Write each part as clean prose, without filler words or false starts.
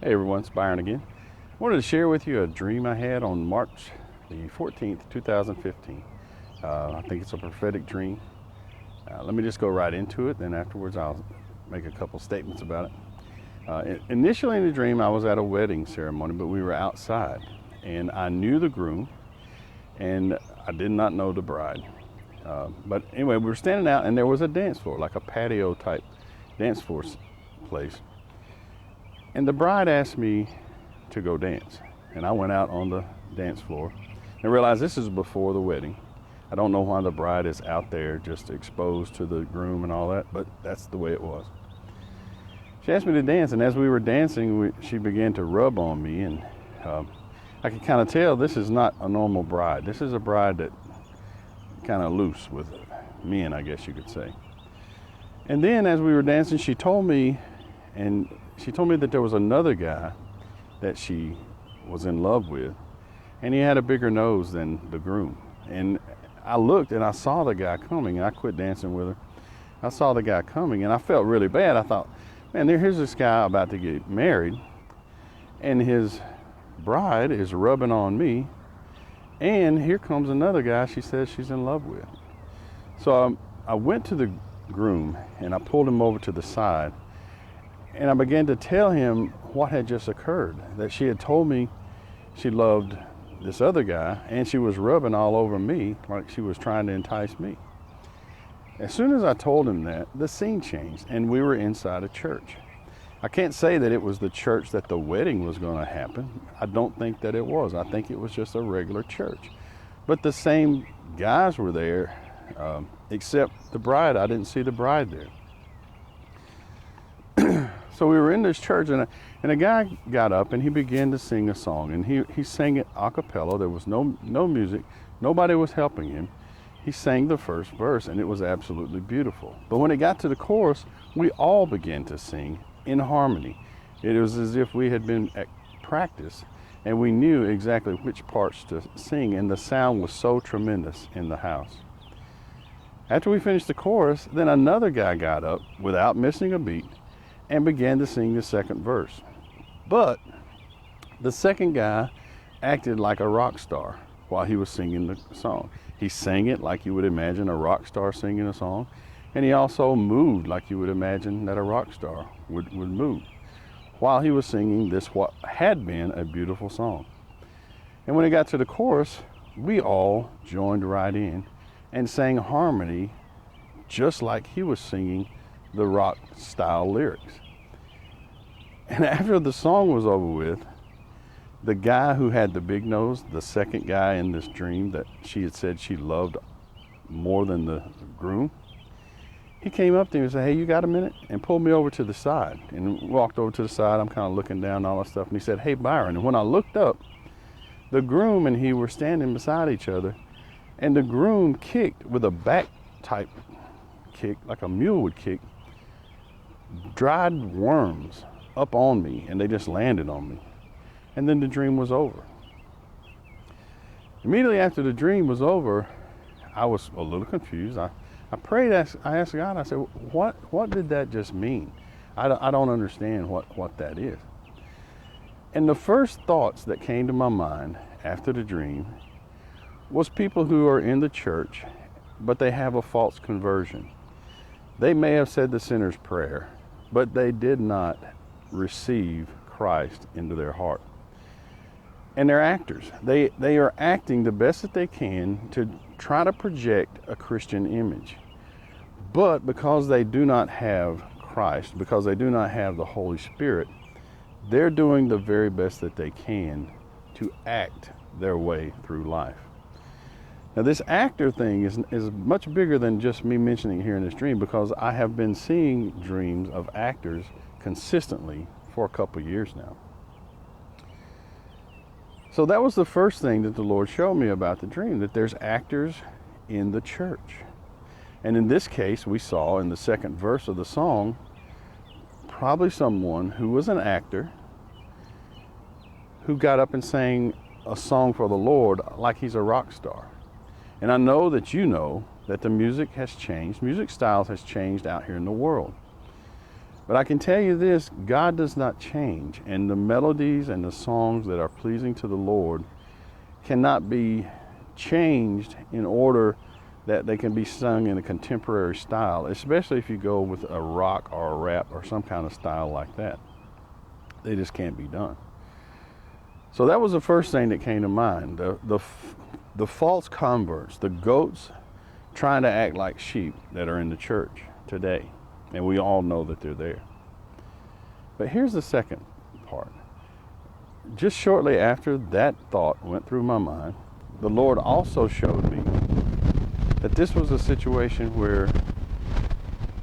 Hey everyone, it's Byron again. I wanted to share with you a dream I had on March the 14th, 2015. I think it's a prophetic dream. Let me just go right into it, then afterwards I'll make a couple statements about it. Initially in the dream, I was at a wedding ceremony, but we were outside, and I knew the groom, and I did not know the bride. But anyway, we were standing out, and there was a dance floor, like a patio type dance floor place. And the bride asked me to go dance. And I went out on the dance floor and realized this is before the wedding. I don't know why the bride is out there just exposed to the groom and all that, but that's the way it was. She asked me to dance, and as we were dancing, she began to rub on me, and I could kind of tell this is not a normal bride. This is a bride that kind of loose with men, I guess you could say. And then as we were dancing, she told me that there was another guy that she was in love with, and he had a bigger nose than the groom. And I looked and I saw the guy coming, and I quit dancing with her. I saw the guy coming, and I felt really bad. I thought, man, here's this guy about to get married, and his bride is rubbing on me, and here comes another guy she says she's in love with. So I went to the groom, and I pulled him over to the side, and I began to tell him what had just occurred, that she had told me she loved this other guy, and she was rubbing all over me like she was trying to entice me. As soon as I told him that, the scene changed, and we were inside a church. I can't say that it was the church that the wedding was going to happen. I don't think that it was. I think it was just a regular church. But the same guys were there, except the bride. I didn't see the bride there. So we were in this church, and a guy got up and he began to sing a song, and he sang it a cappella. There was no music. Nobody was helping him. He sang the first verse, and it was absolutely beautiful. But when it got to the chorus, we all began to sing in harmony. It was as if we had been at practice, and we knew exactly which parts to sing, and the sound was so tremendous in the house. After we finished the chorus, then another guy got up without missing a beat and began to sing the second verse. But the second guy acted like a rock star while he was singing the song. He sang it like you would imagine a rock star singing a song, and he also moved like you would imagine that a rock star would move while he was singing this what had been a beautiful song. And when it got to the chorus, we all joined right in and sang harmony just like he was singing the rock style lyrics. And after the song was over with, the guy who had the big nose, the second guy in this dream that she had said she loved more than the groom, he came up to me and said, "Hey, you got a minute?" and pulled me over to the side, and walked over to the side. I'm kind of looking down and all that stuff, and he said, "Hey, Byron." And when I looked up, the groom and he were standing beside each other, and the groom kicked with a back type kick, like a mule would kick, dried worms up on me, and they just landed on me. And then the dream was over. Immediately after the dream was over, I was a little confused. I prayed, I asked God, I said, what did that just mean? I don't understand what that is. And the first thoughts that came to my mind after the dream was people who are in the church, but they have a false conversion. They may have said the sinner's prayer, but they did not receive Christ into their heart. And they're actors. They are acting the best that they can to try to project a Christian image. But because they do not have Christ, because they do not have the Holy Spirit, they're doing the very best that they can to act their way through life. Now, this actor thing is much bigger than just me mentioning here in this dream, because I have been seeing dreams of actors consistently for a couple years now. So that was the first thing that the Lord showed me about the dream, that there's actors in the church. And in this case, we saw in the second verse of the song, probably someone who was an actor who got up and sang a song for the Lord like he's a rock star. And I know that you know that the music has changed. Music styles has changed out here in the world. But I can tell you this, God does not change, and the melodies and the songs that are pleasing to the Lord cannot be changed in order that they can be sung in a contemporary style, especially if you go with a rock or a rap or some kind of style like that. They just can't be done. So that was the first thing that came to mind. The false converts, the goats trying to act like sheep that are in the church today. And we all know that they're there. But here's the second part. Just shortly after that thought went through my mind, the Lord also showed me that this was a situation where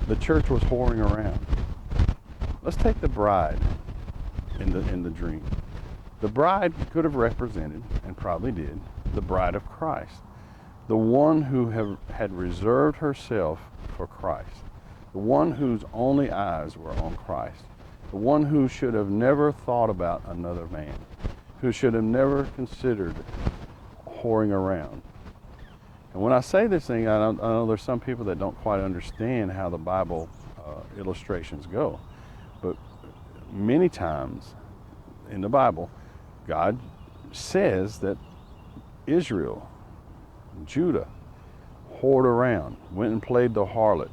the church was whoring around. Let's take the bride in the dream. The bride could have represented, and probably did, the bride of Christ. The one who had reserved herself for Christ. The one whose only eyes were on Christ. The one who should have never thought about another man. Who should have never considered whoring around. And when I say this thing, I know there's some people that don't quite understand how the Bible illustrations go. But many times in the Bible, God says that Israel, Judah, whored around, went and played the harlot.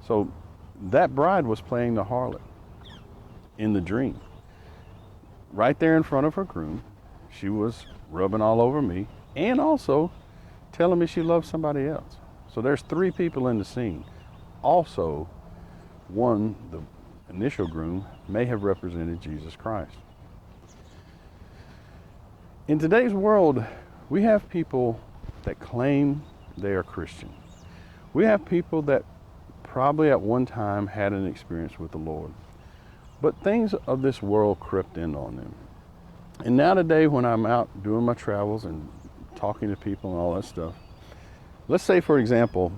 So that bride was playing the harlot in the dream. Right there in front of her groom, she was rubbing all over me and also telling me she loved somebody else. So there's three people in the scene. Also, one, the initial groom, may have represented Jesus Christ. In today's world, we have people that claim they are Christian. We have people that probably at one time had an experience with the Lord. But things of this world crept in on them. And now today when I'm out doing my travels and talking to people and all that stuff, let's say, for example,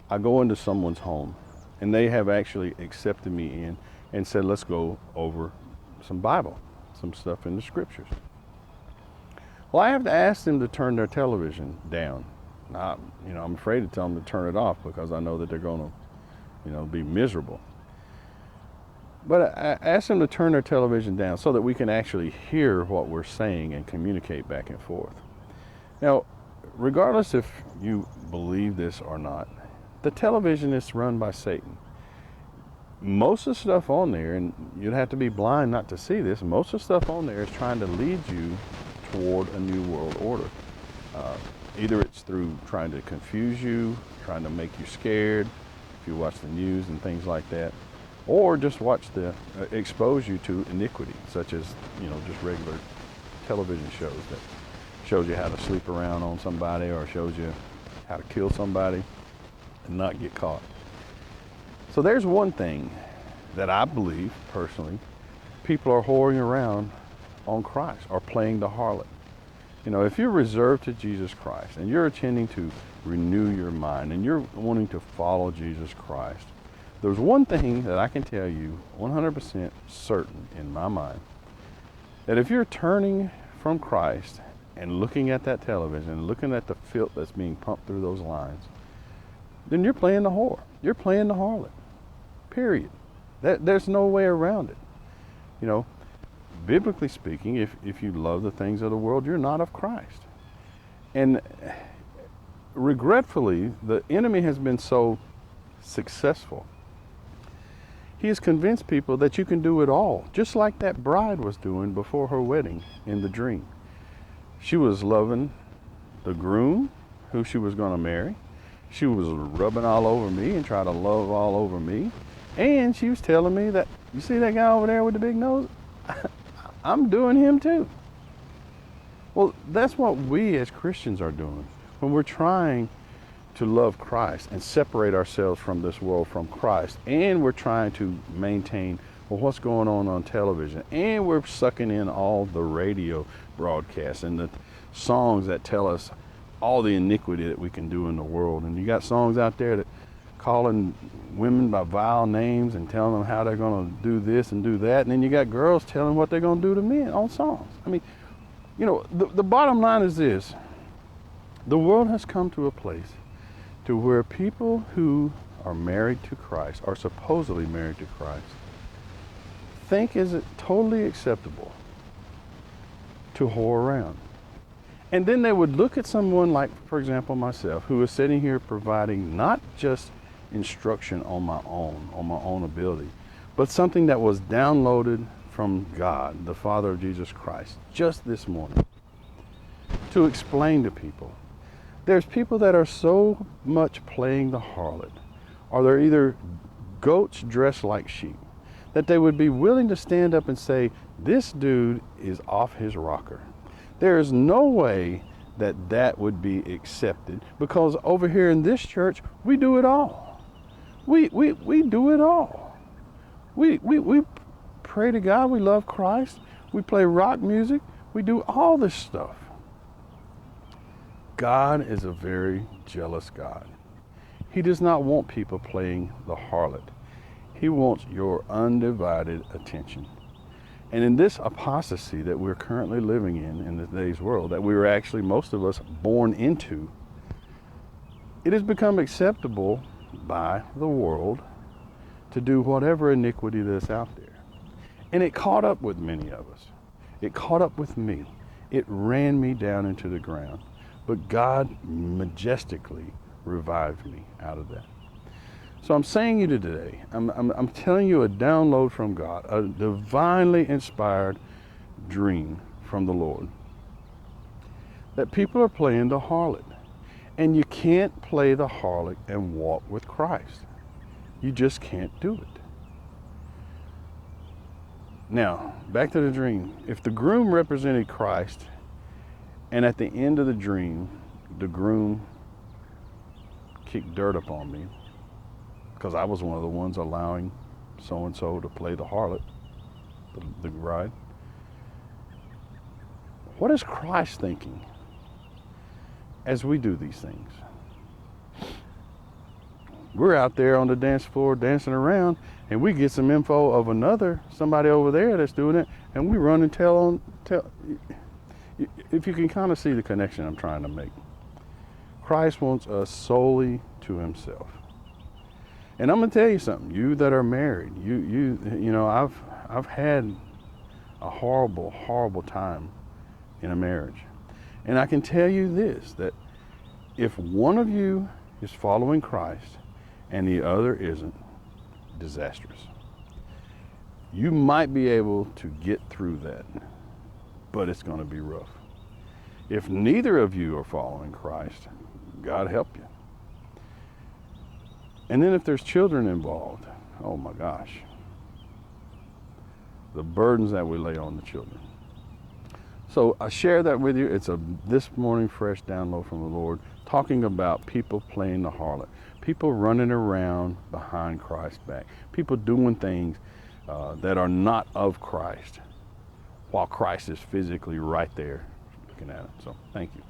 I go into someone's home and they have actually accepted me in and said, let's go over some Bible, some stuff in the scriptures. Well, I have to ask them to turn their television down. Now, I'm afraid to tell them to turn it off because I know that they're going to, be miserable. But I ask them to turn their television down so that we can actually hear what we're saying and communicate back and forth. Now, regardless if you believe this or not, the television is run by Satan. Most of the stuff on there, and you'd have to be blind not to see this, most of the stuff on there is trying to lead you toward a new world order. Either it's through trying to confuse you, trying to make you scared, if you watch the news and things like that, or just expose you to iniquity, such as, just regular television shows that shows you how to sleep around on somebody or shows you how to kill somebody and not get caught. So there's one thing that I believe, personally, people are whoring around on Christ or playing the harlot. If you're reserved to Jesus Christ and you're intending to renew your mind and you're wanting to follow Jesus Christ, there's one thing that I can tell you 100% certain in my mind, that if you're turning from Christ and looking at that television, looking at the filth that's being pumped through those lines, then you're playing the whore. You're playing the harlot. Period. There's no way around it. Biblically speaking, if you love the things of the world, you're not of Christ. And regretfully, the enemy has been so successful. He has convinced people that you can do it all, just like that bride was doing before her wedding in the dream. She was loving the groom who she was going to marry. She was rubbing all over me and trying to love all over me. And she was telling me that, you see that guy over there with the big nose? I'm doing him too. Well, that's what we as Christians are doing when we're trying to love Christ and separate ourselves from this world, from Christ, and we're trying to maintain what's going on television, and we're sucking in all the radio broadcasts and the songs that tell us all the iniquity that we can do in the world. And you got songs out there that calling women by vile names and telling them how they're going to do this and do that, and then you got girls telling what they're going to do to men on songs. I mean, the bottom line is this: the world has come to a place to where people who are married to Christ, are supposedly married to Christ, think is it totally acceptable to whore around. And then they would look at someone like, for example, myself, who is sitting here providing not just instruction on my own ability, but something that was downloaded from God, the Father of Jesus Christ, just this morning, to explain to people. There's people that are so much playing the harlot, or they're either goats dressed like sheep, that they would be willing to stand up and say, this dude is off his rocker. There is no way that that would be accepted, because over here in this church, we do it all. We do it all. We pray to God, we love Christ, we play rock music, we do all this stuff. God is a very jealous God. He does not want people playing the harlot. He wants your undivided attention. And in this apostasy that we're currently living in today's world, that we were actually, most of us, born into, it has become acceptable by the world to do whatever iniquity that's out there. And it caught up with many of us. It caught up with me. It ran me down into the ground. But God majestically revived me out of that. So I'm saying to you today, I'm telling you a download from God, a divinely inspired dream from the Lord, that people are playing the harlot. And you can't play the harlot and walk with Christ. You just can't do it. Now, back to the dream. If the groom represented Christ, and at the end of the dream, the groom kicked dirt upon me, because I was one of the ones allowing so-and-so to play the harlot, the bride. What is Christ thinking as we do these things? We're out there on the dance floor dancing around, and we get some info of somebody over there that's doing it, and we run and tell. If you can kind of see the connection I'm trying to make. Christ wants us solely to himself. And I'm going to tell you something, you that are married, you know, I've had a horrible, horrible time in a marriage. And I can tell you this, that if one of you is following Christ and the other isn't, disastrous. You might be able to get through that, but it's going to be rough. If neither of you are following Christ, God help you. And then if there's children involved, oh my gosh, the burdens that we lay on the children. So I share that with you. It's a this morning fresh download from the Lord, talking about people playing the harlot, people running around behind Christ's back, people doing things that are not of Christ, while Christ is physically right there looking at them. So thank you.